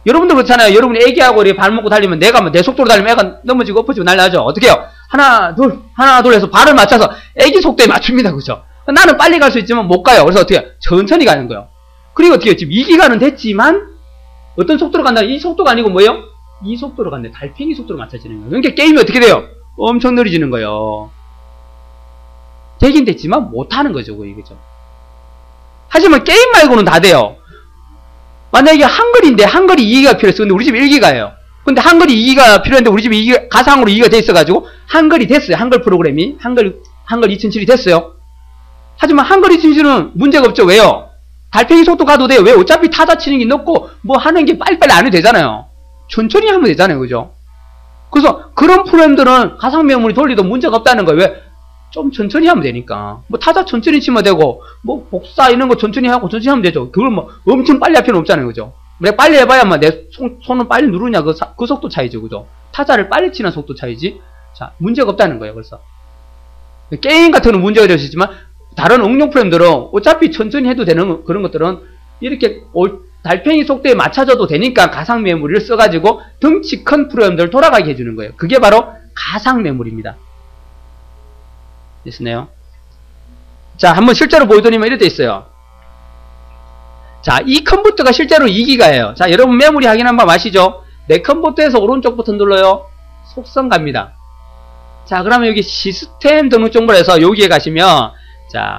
여러분도 그렇잖아요. 여러분이 애기하고 이렇게 발 먹고 달리면 내가 내 속도로 달리면 애가 넘어지고 엎어지고 난리 나죠. 어떻게 해요? 하나, 둘 해서 발을 맞춰서 애기 속도에 맞춥니다. 그죠? 나는 빨리 갈 수 있지만 못 가요. 그래서 어떻게 해요? 천천히 가는 거예요. 그리고 어떻게 해요? 지금 2기가는 됐지만 어떤 속도로 간다? 이 속도가 아니고 뭐예요? 이 속도로 간대. 달팽이 속도로 맞춰지는 거예요. 그러니까 게임이 어떻게 돼요? 엄청 느려지는 거예요. 되긴 됐지만 못하는 거죠. 그죠? 하지만 게임 말고는 다 돼요. 만약에 한글인데 한글이 2기가 필요했어. 근데 우리 집 1기가예요. 근데 한글이 2기가 필요한데 우리 집이 2기가, 가상으로 2기가 돼 있어가지고 한글이 됐어요. 한글 프로그램이. 한글 2007이 됐어요. 하지만 한글 2007은 문제가 없죠. 왜요? 달팽이 속도 가도 돼요. 왜? 어차피 타자 치는 게 넣고 뭐 하는 게 빨리빨리 안 해도 되잖아요. 천천히 하면 되잖아요. 그죠? 그래서 그런 프로그램들은 가상 메모리 돌리도 문제가 없다는 거예요. 왜? 좀 천천히 하면 되니까. 뭐 타자 천천히 치면 되고 뭐 복사 이런 거 천천히 하고 천천히 하면 되죠. 그걸 뭐 엄청 빨리 할 필요는 없잖아요. 그죠? 내가 빨리 해봐야 내 손을 빨리 누르냐 그 속도 차이죠. 그죠? 타자를 빨리 치는 속도 차이지. 자, 문제가 없다는 거예요. 그래서 게임 같은 건 문제가 될 수 있지만 다른 응용 프로그램들은 어차피 천천히 해도 되는 그런 것들은 이렇게 달팽이 속도에 맞춰져도 되니까 가상 메모리를 써가지고 덩치 큰 프로그램들을 돌아가게 해주는 거예요. 그게 바로 가상 메모리입니다. 됐네요. 자, 한번 실제로 보여드리면 이렇게 있어요. 자, 이 컴퓨터가 실제로 2기가예요. 자, 여러분 메모리 확인 한번 아시죠? 내 컴퓨터에서 오른쪽 버튼 눌러요. 속성 갑니다. 자, 그러면 여기 시스템 등록 정보를 해서 여기에 가시면 자,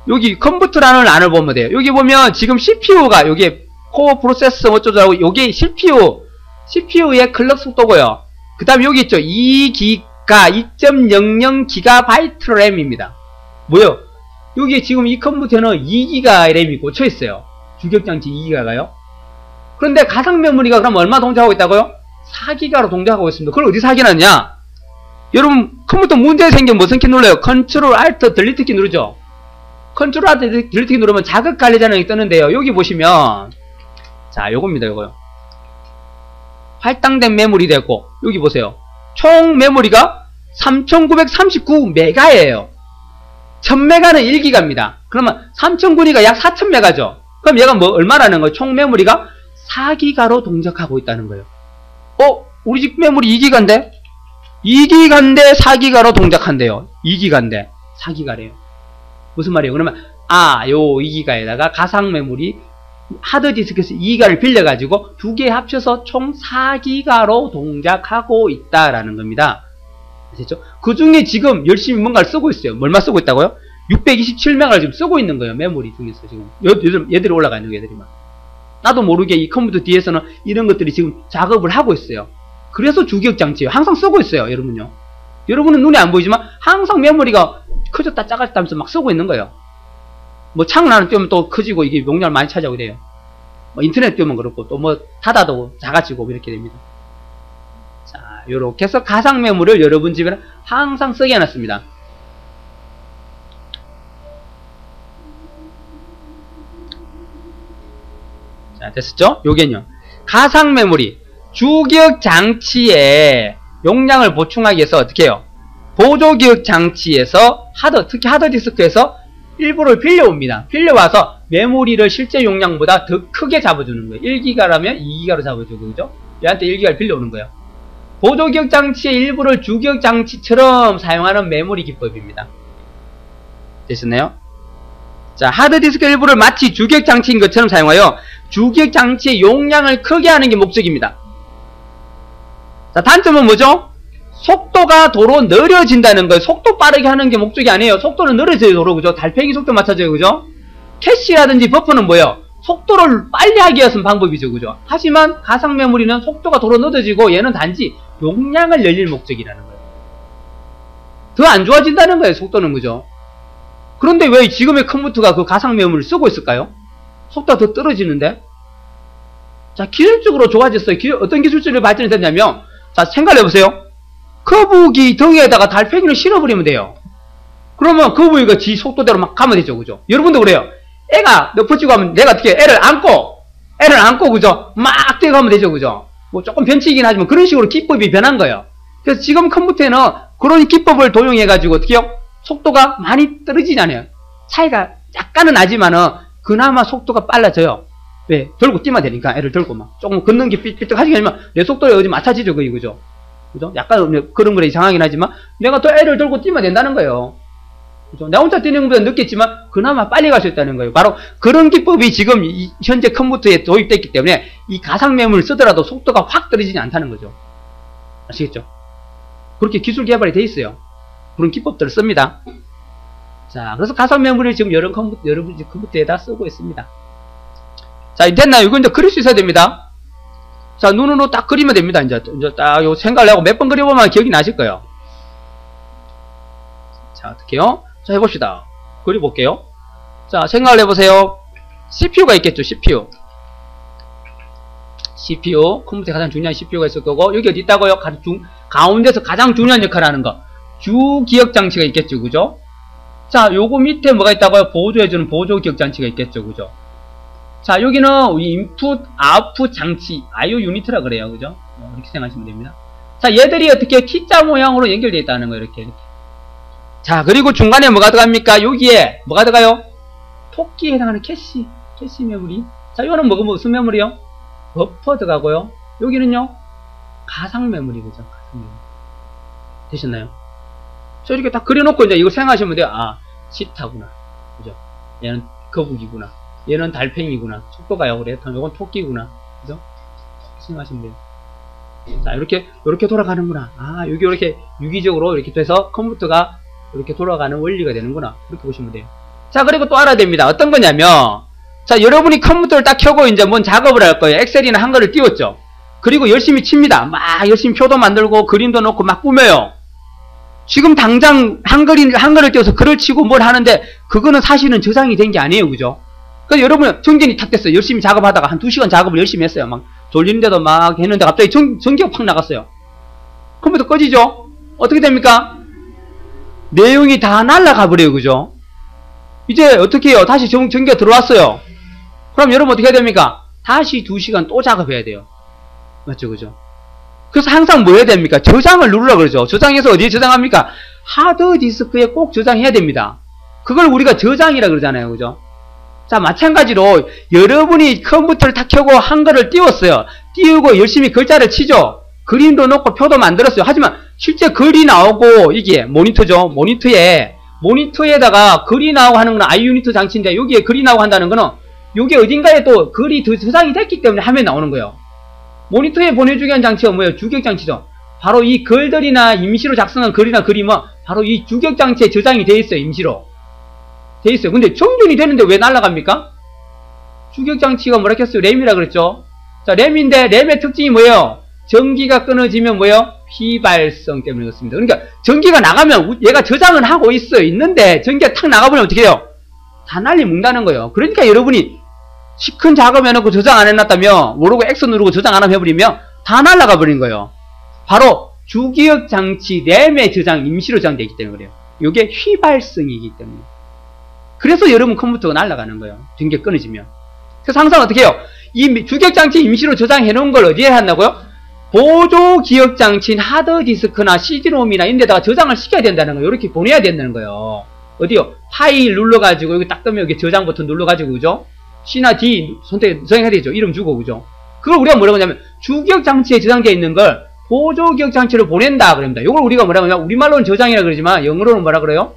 여기 컴퓨터라는 란을 보면 돼요. 여기 보면 지금 CPU가 여기에 코어 프로세서 어쩌고저쩌고 여기 CPU의 클럭 속도고요. 그 다음에 여기 있죠. 2기가 2.00GB 램입니다. 뭐요? 여기 지금 이 컴퓨터는 2기가 램이 꽂혀 있어요. 주격장치 2기가가요. 그런데 가상 메모리가 그럼 얼마 동작하고 있다고요? 4기가로 동작하고 있습니다. 그걸 어디서 확인하느냐? 여러분 컴퓨터 문제 생기면 무슨 키 눌러요? 컨트롤 알트 딜리트 키 누르죠. 컨트롤 알트 딜리트 키 누르면 자극 관리자능이 뜨는데요. 여기 보시면 자, 요겁니다. 요거요. 할당된 메모리 되고 여기 보세요. 총 메모리가 3939메가예요. 1000메가는 1기가입니다. 그러면 3000군이가 약 4000메가죠. 그럼 얘가 뭐 얼마라는 거예요? 총 메모리가 4기가로 동작하고 있다는 거예요. 우리 집 메모리 2기가인데? 2기가인데 4기가로 동작한대요. 2기가인데 4기가래요. 무슨 말이에요? 그러면 요 2기가에다가 가상 메모리 하드디스크에서 2기가를 빌려가지고 두 개 합쳐서 총 4기가로 동작하고 있다라는 겁니다. 아시죠? 그 중에 지금 열심히 뭔가를 쓰고 있어요. 얼마 쓰고 있다고요? 627메가를 지금 쓰고 있는 거예요. 메모리 중에서 지금. 얘들이 올라가 있는 거, 얘들이만. 나도 모르게 이 컴퓨터 뒤에서는 이런 것들이 지금 작업을 하고 있어요. 그래서 주기억장치예요. 항상 쓰고 있어요. 여러분요. 여러분은 눈에 안 보이지만 항상 메모리가 커졌다 작아졌다 하면서 막 쓰고 있는 거예요. 뭐 창을 하나 띄우면 또 커지고 이게 용량을 많이 차지하고 이래요. 뭐 인터넷 띄우면 그렇고 또 뭐 닫아도 작아지고 이렇게 됩니다. 자, 요렇게 해서 가상 메모리를 여러분 집에는 항상 쓰게 해놨습니다. 자, 됐었죠? 요게는요. 가상 메모리 주기억 장치에 용량을 보충하기 위해서 어떻게 해요? 보조기억 장치에서 특히 하드디스크에서 일부를 빌려옵니다. 빌려와서 메모리를 실제 용량보다 더 크게 잡아주는 거예요. 1기가라면 2기가로 잡아주고, 그죠? 얘한테 1기가를 빌려오는 거예요. 보조기억 장치의 일부를 주기억 장치처럼 사용하는 메모리 기법입니다. 됐었나요? 자, 하드디스크 일부를 마치 주기억 장치인 것처럼 사용하여 주기억 장치의 용량을 크게 하는 게 목적입니다. 자, 단점은 뭐죠? 속도가 도로 느려진다는 거예요. 속도 빠르게 하는 게 목적이 아니에요. 속도는 느려져요, 도로. 그죠? 달팽이 속도 맞춰져요. 그죠? 캐시라든지 버퍼는 뭐예요? 속도를 빨리 하기 위해서는 방법이죠. 그죠? 하지만 가상 메모리는 속도가 도로 늦어지고 얘는 단지 용량을 늘릴 목적이라는 거예요. 더 안 좋아진다는 거예요. 속도는. 그죠? 그런데 왜 지금의 컴퓨터가 그 가상 메모리를 쓰고 있을까요? 속도가 더 떨어지는데? 자, 기술적으로 좋아졌어요. 어떤 기술적으로 발전이 됐냐면, 자, 생각해보세요. 거북이 덩이에다가 달팽이를 실어버리면 돼요. 그러면 거북이가 지 속도대로 막 가면 되죠, 그죠? 여러분도 그래요. 애가 엎어지고 하면 내가 어떻게 애를 안고, 그죠? 막 뛰어가면 되죠, 그죠? 뭐 조금 변치긴 하지만 그런 식으로 기법이 변한 거예요. 그래서 지금 컴퓨터에는 그런 기법을 도용해가지고 어떻게요? 속도가 많이 떨어지지 않아요. 차이가 약간은 나지만은 그나마 속도가 빨라져요. 왜? 들고 뛰면 되니까 애를 들고 막 조금 걷는 게 삐뚤하지 않으면 내 속도에 어디 맞춰지죠, 거의, 그죠? 그죠? 약간 그런 거에 이상하긴 하지만 내가 또 애를 들고 뛰면 된다는 거예요. 그죠? 나 혼자 뛰는 것보다 늦겠지만 그나마 빨리 갈 수 있다는 거예요. 바로 그런 기법이 지금 현재 컴퓨터에 도입됐기 때문에 이 가상 메모리를 쓰더라도 속도가 확 떨어지지 않다는 거죠. 아시겠죠? 그렇게 기술 개발이 돼 있어요. 그런 기법들을 씁니다. 자, 그래서 가상 메모리를 지금 여러 컴퓨터에다 쓰고 있습니다. 자, 됐나요? 이거 이제 그릴 수 있어야 됩니다. 자, 눈으로 딱 그리면 됩니다. 이제 딱 요 생각을 하고 몇 번 그려보면 기억이 나실 거예요. 자, 어떻게요? 자, 해봅시다. 그려볼게요. 자, 생각을 해보세요. CPU가 있겠죠, CPU. 컴퓨터에 가장 중요한 CPU가 있을 거고, 여기 어디 있다고요? 가운데서 가장 중요한 역할을 하는 거. 주기억장치가 있겠죠, 그죠? 자, 요거 밑에 뭐가 있다고요? 보조해주는 보조기억장치가 있겠죠, 그죠? 자, 여기는 인풋, 아웃풋 장치, IO 유니트라 그래요, 그죠? 이렇게 생각하시면 됩니다. 자, 얘들이 어떻게 T자 모양으로 연결되어 있다는 거예요, 이렇게. 자, 그리고 중간에 뭐가 들어갑니까? 여기에 뭐가 들어가요? 토끼에 해당하는 캐시 메모리. 자, 이거는 무슨 메모리요? 버퍼 들어가고요. 여기는요, 가상 메모리, 그죠? 가상 메모리. 되셨나요? 자, 이렇게 딱 그려놓고 이제 이걸 생각하시면 돼요. 아, 치타구나. 그죠? 얘는 거북이구나. 얘는 달팽이구나. 속도가요, 그래. 요건 토끼구나. 그죠? 생각하시면 돼요. 자, 이렇게 돌아가는구나. 아, 여기 이렇게 유기적으로 이렇게 돼서 컴퓨터가 이렇게 돌아가는 원리가 되는구나. 이렇게 보시면 돼요. 자, 그리고 또 알아야 됩니다. 어떤 거냐면, 자, 여러분이 컴퓨터를 딱 켜고 이제 뭔 작업을 할 거예요. 엑셀이나 한글을 띄웠죠. 그리고 열심히 칩니다. 막 열심히 표도 만들고 그림도 넣고 막 꾸며요. 지금 당장 한글을 띄워서 글을 치고 뭘 하는데 그거는 사실은 저장이 된 게 아니에요, 그죠? 그래서 여러분 정전이 탁 됐어요. 열심히 작업하다가 한 2시간 작업을 열심히 했어요. 막 졸리는데도 막 했는데 갑자기 전기가 팍 나갔어요. 컴퓨터 꺼지죠? 어떻게 됩니까? 내용이 다 날아가 버려요, 그죠? 이제 어떻게 해요? 다시 전기가 들어왔어요. 그럼 여러분 어떻게 해야 됩니까? 다시 2시간 또 작업해야 돼요. 맞죠, 그죠? 그래서 항상 뭐 해야 됩니까? 저장을 누르라 그러죠. 저장해서 어디에 저장합니까? 하드디스크에 꼭 저장해야 됩니다. 그걸 우리가 저장이라 그러잖아요, 그죠? 자, 마찬가지로 여러분이 컴퓨터를 탁 켜고 한글을 띄웠어요. 띄우고 열심히 글자를 치죠. 그림도 넣고 표도 만들었어요. 하지만 실제 글이 나오고 이게 모니터죠. 모니터에다가 글이 나오고 하는 건 iUnit 장치인데 여기에 글이 나오고 한다는 거는 여기 어딘가에 또 글이 저장이 됐기 때문에 화면에 나오는 거예요. 모니터에 보내주기 위한 장치가 뭐예요? 주기억장치죠. 바로 이 글들이나 임시로 작성한 글이나 그림은 바로 이 주기억장치에 저장이 되어 있어요. 임시로 돼 있어요. 근데 정전이 되는데 왜 날아갑니까? 주기억장치가 뭐라 했어요? 램이라 그랬죠. 자, 램인데 램의 특징이 뭐예요? 전기가 끊어지면 뭐예요? 휘발성 때문에 그렇습니다. 그러니까 전기가 나가면 얘가 저장은 하고 있는데 전기가 탁 나가버리면 어떻게 해요? 다 난리 뭉다는 거예요. 그러니까 여러분이 시큰 작업 해놓고 저장 안 해놨다며 모르고 X 누르고 저장 안 하면 해버리면 다 날아가 버린 거예요. 바로 주기억장치 램의 저장 임시로 저장되어 있기 때문에 그래요. 이게 휘발성이기 때문에. 그래서 여러분 컴퓨터가 날아가는 거예요. 전기가 끊어지면. 그래서 항상 어떻게 해요? 이 주기억장치 임시로 저장해 놓은 걸 어디에 한다고요? 보조 기억장치인 하드디스크나 CD롬이나 이런 데다가 저장을 시켜야 된다는 거예요. 이렇게 보내야 된다는 거예요. 어디요? 파일 눌러가지고 여기 딱 뜨면 여기 저장 버튼 눌러가지고 그죠? C나 D 선택해야 되죠. 이름 주고 그죠? 그걸 우리가 뭐라고 하냐면 주기억장치에 저장되어 있는 걸 보조기억장치로 보낸다 그럽니다. 이걸 우리가 뭐라고 하냐면 우리말로는 저장이라 그러지만 영어로는 뭐라 그래요?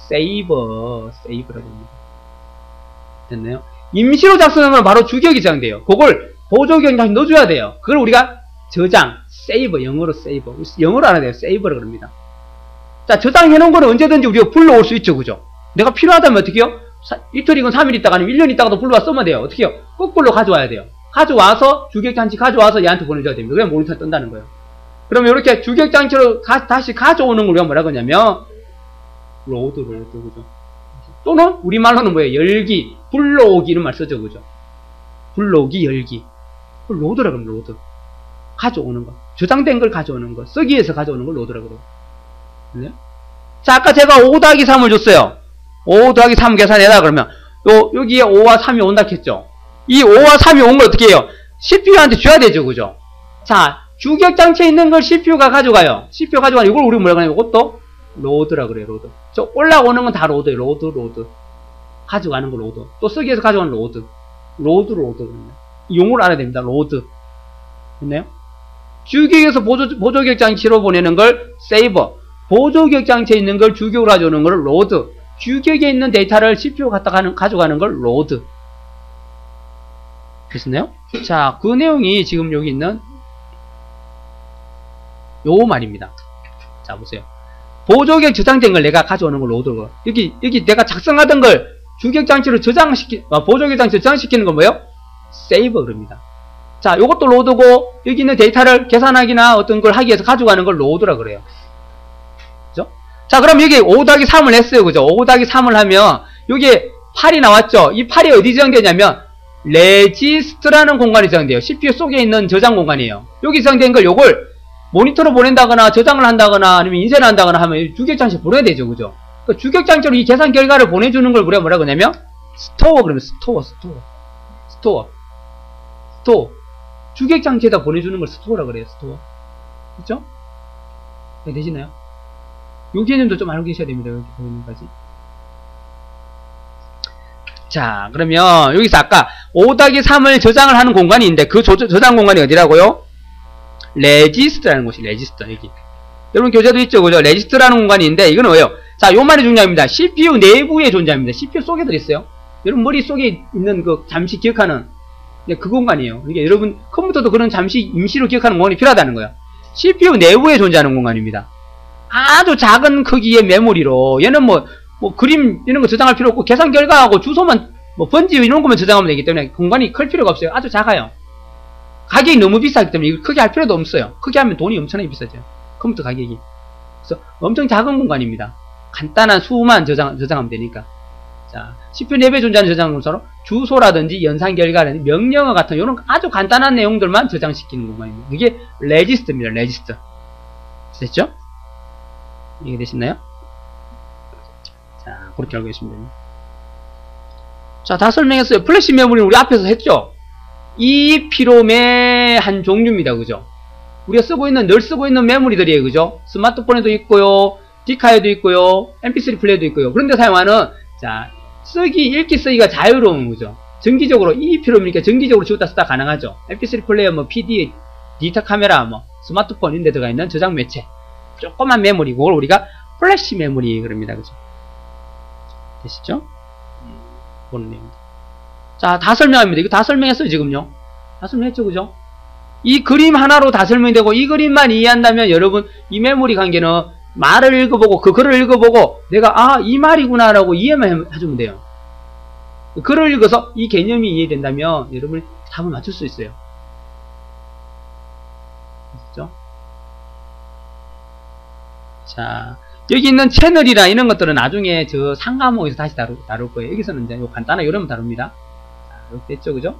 세이버라고 합니다. 됐나요? 임시로 작성하면 바로 주기억이 저장돼요. 그걸 보조기억장치 넣어줘야 돼요. 그걸 우리가 저장, 세이버, 영어로 세이버. 영어로 알아야 돼요. 세이버라고 그럽니다. 자, 저장해놓은 거는 언제든지 우리가 불러올 수 있죠. 그죠? 내가 필요하다면 어떻게 해요? 이틀이건 3일 있다가 아니면 1년 있다가도 불러와 쓰면 돼요. 어떻게 해요? 거꾸로 가져와야 돼요. 가져와서 주기억장치 가져와서 얘한테 보내줘야 됩니다. 그냥 모니터에 뜬다는 거예요. 그러면 이렇게 주기억장치로 다시 가져오는 걸 우리가 뭐라고 하냐면 로드를 또 그죠? 또는 우리말로는 뭐예요? 열기, 불러오기 이런 말 쓰죠. 그죠? 불러오기, 열기. 로드라 그러면 로드. 가져오는 거. 저장된 걸 가져오는 거. 쓰기 위해서 가져오는 걸 로드라 그래요. 네? 자, 아까 제가 5 더하기 3을 줬어요. 5 더하기 3 계산해라 그러면 여기에 5와 3이 온다 했죠. 이 5와 3이 온 걸 어떻게 해요? CPU한테 줘야 되죠. 그죠? 자, 주격장치에 있는 걸 CPU가 가져가요. CPU 가져가는 이걸 우리 뭐라고 하냐면 이것도 로드라 그래요. 로드. 저 올라오는 건 다 로드예요. 로드. 가져가는 거 로드. 또 쓰기 위해서 가져가는 로드. 로드. 용어를 알아야 됩니다. 로드. 됐나요? 주격에서 보조격장치로 보내는 걸 세이버. 보조격장치에 있는 걸 주격으로 가져오는 걸 로드. 주격에 있는 데이터를 CPU가 가져가는 걸 로드. 됐나요? 자, 그 내용이 지금 여기 있는 요 말입니다. 자, 보세요. 보조격 저장된 걸 내가 가져오는 걸 로드고, 여기 내가 작성하던 걸 주격장치로 보조격장치로 저장시키는 건 뭐예요? 세이버 그럽니다. 자, 요것도 로드고, 여기 있는 데이터를 계산하기나 어떤 걸 하기 위해서 가져가는 걸 로드라 그래요. 그죠? 자, 그럼 여기 5 더하기 3을 했어요. 그죠? 5 더하기 3을 하면, 여기에 8이 나왔죠? 이 8이 어디 저장되냐면, 레지스트라는 공간이 저장돼요. CPU 속에 있는 저장 공간이에요. 여기 저장된 걸 요걸 모니터로 보낸다거나 저장을 한다거나 아니면 인쇄를 한다거나 하면 주격장치에 보내야 되죠. 그죠? 그러니까 주격장치로 이 계산 결과를 보내주는 걸 우리가 뭐라고 하냐면 스토어 그러면 스토어. 주격장치에다 보내주는 걸 스토어라 그래요. 스토어. 그렇죠? 네, 되시나요? 요 개념도 좀 알고 계셔야 됩니다. 여기 보이는 까지. 자, 그러면 여기서 아까 5 더하기 3을 저장을 하는 공간이 있는데 그 저장 공간이 어디라고요? 레지스트라는 곳이 레지스트. 여기 여러분 교재도 있죠. 그죠? 레지스트라는 공간이 있는데 이거는 뭐예요? 자, 요 말이 중요합니다. CPU 내부에 존재합니다. CPU 속에 들어있어요. 여러분 머릿속에 있는 그 잠시 기억하는 그 공간이에요. 그러니까 여러분 컴퓨터도 그런 잠시 임시로 기억하는 공간이 필요하다는 거예요. CPU 내부에 존재하는 공간입니다. 아주 작은 크기의 메모리로 얘는 뭐 그림 이런 거 저장할 필요 없고 계산 결과하고 주소만 번지 이런 것만 저장하면 되기 때문에 공간이 클 필요가 없어요. 아주 작아요. 가격이 너무 비싸기 때문에 이걸 크게 할 필요도 없어요. 크게 하면 돈이 엄청나게 비싸져요. 컴퓨터 가격이. 그래서 엄청 작은 공간입니다. 간단한 수만 저장하면 되니까. 자, CPU 내부에 존재하는 저장 공간으로 주소라든지 연산 결과라든지 명령어 같은 이런 아주 간단한 내용들만 저장시키는 공간입니다. 이게 레지스트입니다. 레지스트. 됐죠? 이해되시나요? 자, 그렇게 알고 계시면 됩니다. 자, 다 설명했어요. 플래시 메모리는 우리 앞에서 했죠? EEPROM의 한 종류입니다. 그죠? 우리가 늘 쓰고 있는 메모리들이에요. 그죠? 스마트폰에도 있고요, 디카에도 있고요, MP3 플레이어도 있고요. 그런데 사용하는, 자, 읽기 쓰기가 자유로운 거죠. 정기적으로, EEPROM이니까 정기적으로 지웠다 쓰다 가능하죠. MP3 플레이어, PD, 디지털 카메라, 스마트폰 이런 데 들어가 있는 저장 매체. 조그만 메모리, 그걸 우리가 플래시 메모리, 그럽니다. 그죠? 되시죠? 그런 내용입니다. 자, 다 설명합니다. 이거 다 설명했어요, 지금요. 다 설명했죠, 그죠? 이 그림 하나로 다 설명이 되고, 이 그림만 이해한다면 여러분, 이 메모리 관계는 말을 읽어보고, 그 글을 읽어보고, 내가, 이 말이구나라고 이해만 해주면 돼요. 글을 읽어서 이 개념이 이해된다면, 여러분이 답을 맞출 수 있어요. 그렇죠? 자, 여기 있는 채널이나 이런 것들은 나중에 저 상과목에서 다시 다룰 거예요. 여기서는 이제 간단하게 이러면 다룹니다. 자, 이렇게 됐죠, 그죠?